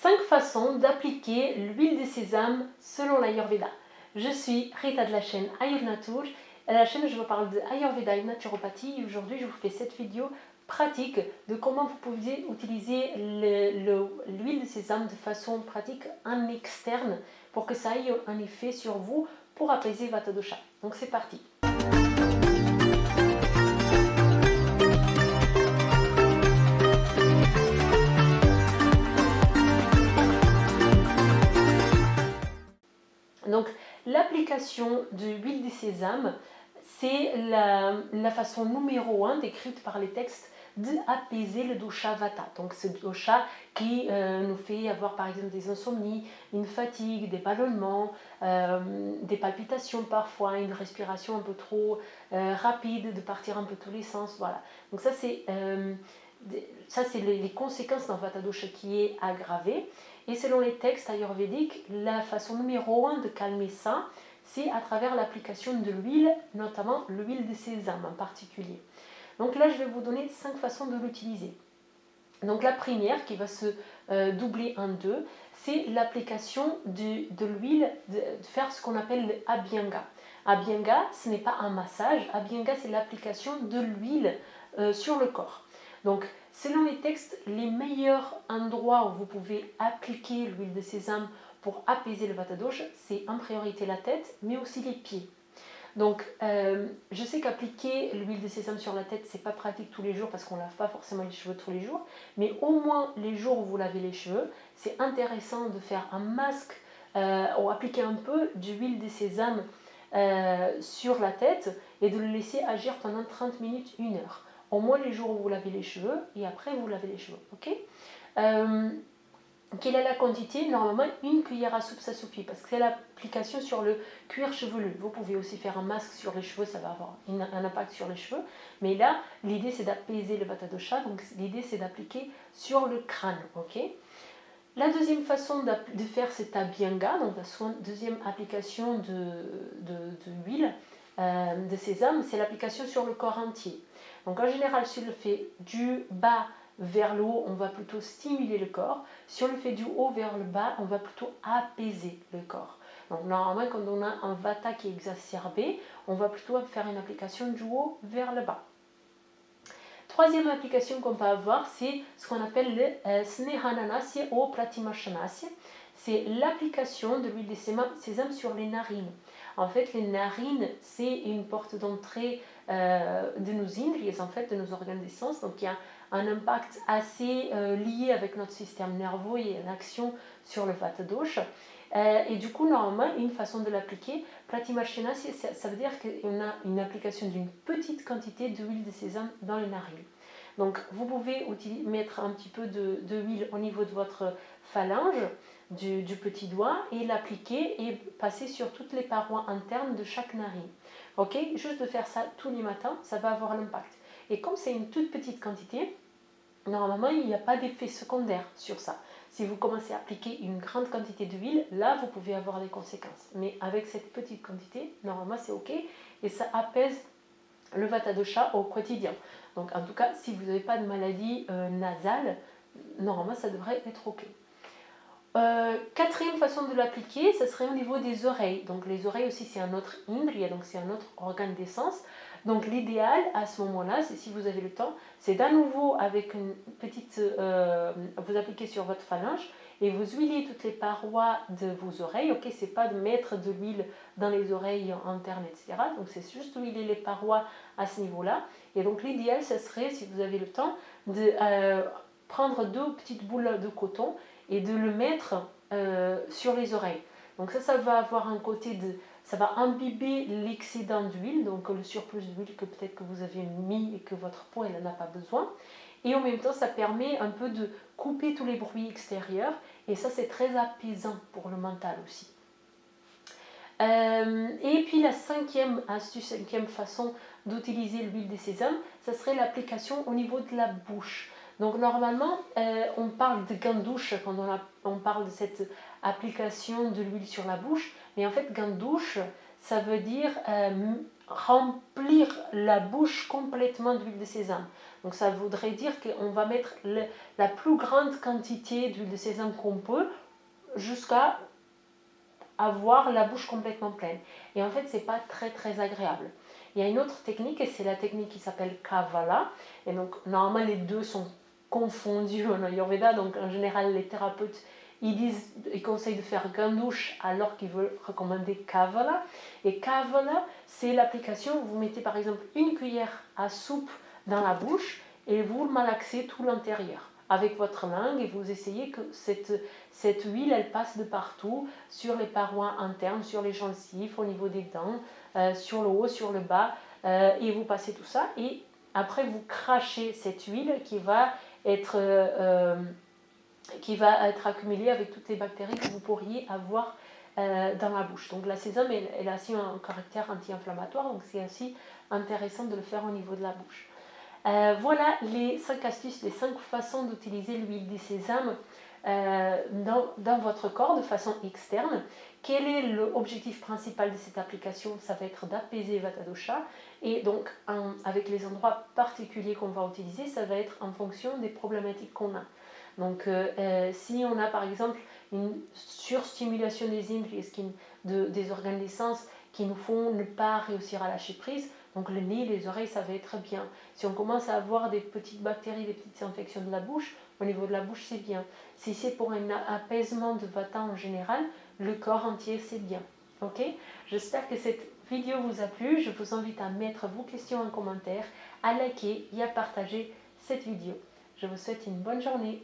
5 façons d'appliquer l'huile de sésame selon l'Ayurveda. Je suis Rita de la chaîne Ayurnatur. À la chaîne, je vous parle de Ayurveda et naturopathie. Et aujourd'hui, je vous fais cette vidéo pratique de comment vous pouvez utiliser l'huile de sésame de façon pratique en externe pour que ça ait un effet sur vous pour apaiser Vata dosha. Donc c'est parti. Donc l'application de l'huile de sésame, c'est la façon numéro 1 décrite par les textes d'apaiser le dosha Vata. Donc ce dosha qui nous fait avoir par exemple des insomnies, une fatigue, des ballonnements, des palpitations parfois, une respiration un peu trop rapide, de partir un peu tous les sens. Voilà. Donc ça c'est les conséquences d'un Vata dosha qui est aggravé. Et selon les textes ayurvédiques, la façon numéro 1 de calmer ça, c'est à travers l'application de l'huile, notamment l'huile de sésame en particulier. Donc là, je vais vous donner 5 façons de l'utiliser. Donc la première, qui va se doubler en deux, c'est l'application de l'huile, de faire ce qu'on appelle le abhyanga. Abhyanga, ce n'est pas un massage, abhyanga, c'est l'application de l'huile sur le corps. Donc, selon les textes, les meilleurs endroits où vous pouvez appliquer l'huile de sésame pour apaiser le Vata dosha, c'est en priorité la tête, mais aussi les pieds. Donc, je sais qu'appliquer l'huile de sésame sur la tête, c'est pas pratique tous les jours parce qu'on ne lave pas forcément les cheveux tous les jours, mais au moins les jours où vous lavez les cheveux, c'est intéressant de faire un masque ou appliquer un peu d'huile de sésame sur la tête et de le laisser agir pendant 30 minutes, 1 heure. Au moins les jours où vous lavez les cheveux et après vous lavez les cheveux. Ok. Quelle est la quantité? Normalement, 1 cuillère à soupe, ça suffit parce que c'est l'application sur le cuir chevelu. Vous pouvez aussi faire un masque sur les cheveux, ça va avoir un impact sur les cheveux. Mais là, l'idée c'est d'apaiser le Vata dosha, donc l'idée c'est d'appliquer sur le crâne. Ok. La deuxième façon de faire cet abhyanga, donc la deuxième application de l'huile de sésame, c'est l'application sur le corps entier. Donc en général, si on le fait du bas vers le haut, on va plutôt stimuler le corps. Si on le fait du haut vers le bas, on va plutôt apaiser le corps. Donc normalement, quand on a un Vata qui est exacerbé, on va plutôt faire une application du haut vers le bas. Troisième application qu'on peut avoir, c'est ce qu'on appelle le Snehananasya ou Pratimashanasya. C'est l'application de l'huile de sésame sur les narines. En fait, les narines, c'est une porte d'entrée de nos indriyas, en fait, de nos organes des sens. Donc, il y a un impact assez lié avec notre système nerveux et l'action sur le Vata dosha. Et du coup, normalement, une façon de l'appliquer, Pratimashanasya, ça veut dire qu'on a une application d'une petite quantité d'huile de sésame dans les narines. Donc, vous pouvez mettre un petit peu d'huile au niveau de votre phalange, du petit doigt, et l'appliquer et passer sur toutes les parois internes de chaque narine. Ok, juste de faire ça tous les matins, ça va avoir l'impact. Et comme c'est une toute petite quantité, normalement, il n'y a pas d'effet secondaire sur ça. Si vous commencez à appliquer une grande quantité d'huile, là, vous pouvez avoir des conséquences. Mais avec cette petite quantité, normalement, c'est ok. Et ça apaise le Vata dosha au quotidien. Donc, en tout cas, si vous n'avez pas de maladie nasale, normalement, ça devrait être ok. Quatrième façon de l'appliquer, ce serait au niveau des oreilles. Donc les oreilles aussi c'est un autre indriya, donc c'est un autre organe d'essence. Donc l'idéal à ce moment-là, c'est si vous avez le temps, c'est d'à nouveau avec une petite, vous appliquez sur votre phalange et vous huilez toutes les parois de vos oreilles. Ok, c'est pas de mettre de l'huile dans les oreilles internes, etc. Donc c'est juste huiler les parois à ce niveau-là. Et donc l'idéal, ce serait, si vous avez le temps, de prendre 2 petites boules de coton et de le mettre sur les oreilles. Donc ça va avoir un côté de... ça va imbiber l'excédent d'huile, donc le surplus d'huile que peut-être que vous avez mis et que votre peau elle n'en a pas besoin. Et en même temps, ça permet un peu de couper tous les bruits extérieurs. Et ça, c'est très apaisant pour le mental aussi. Et puis la cinquième astuce, cinquième façon d'utiliser l'huile de sésame, ça serait l'application au niveau de la bouche. Donc normalement, on parle de gandouche quand on parle de cette application de l'huile sur la bouche, mais en fait gandouche, ça veut dire remplir la bouche complètement d'huile de sésame. Donc ça voudrait dire qu'on va mettre la plus grande quantité d'huile de sésame qu'on peut jusqu'à avoir la bouche complètement pleine. Et en fait, c'est pas très très agréable. Il y a une autre technique et c'est la technique qui s'appelle Kavala. Et donc, normalement, les deux sont confondus en Ayurveda. Donc, en général, les thérapeutes, ils conseillent de faire Gandouche alors qu'ils veulent recommander Kavala. Et Kavala, c'est l'application où vous mettez par exemple une cuillère à soupe dans la bouche et vous malaxez tout l'intérieur avec votre langue et vous essayez que cette huile, elle passe de partout, sur les parois internes, sur les gencives, au niveau des dents, sur le haut, sur le bas, et vous passez tout ça. Et après, vous crachez cette huile qui va être accumulée avec toutes les bactéries que vous pourriez avoir dans la bouche. Donc la sésame, elle a aussi un caractère anti-inflammatoire, donc c'est aussi intéressant de le faire au niveau de la bouche. Voilà les 5 astuces, les 5 façons d'utiliser l'huile de sésame dans votre corps de façon externe. Quel est l'objectif principal de cette application? Ça va être d'apaiser Vata Dosha. Et donc, avec les endroits particuliers qu'on va utiliser, ça va être en fonction des problématiques qu'on a. Donc, si on a par exemple une surstimulation des enzymes, des organes des sens qui nous font ne pas réussir à lâcher prise, donc le nez, les oreilles, ça va être bien. Si on commence à avoir des petites bactéries, des petites infections de la bouche, au niveau de la bouche, c'est bien. Si c'est pour un apaisement de Vata en général, le corps entier, c'est bien. Ok? J'espère que cette vidéo vous a plu. Je vous invite à mettre vos questions en commentaire, à liker et à partager cette vidéo. Je vous souhaite une bonne journée.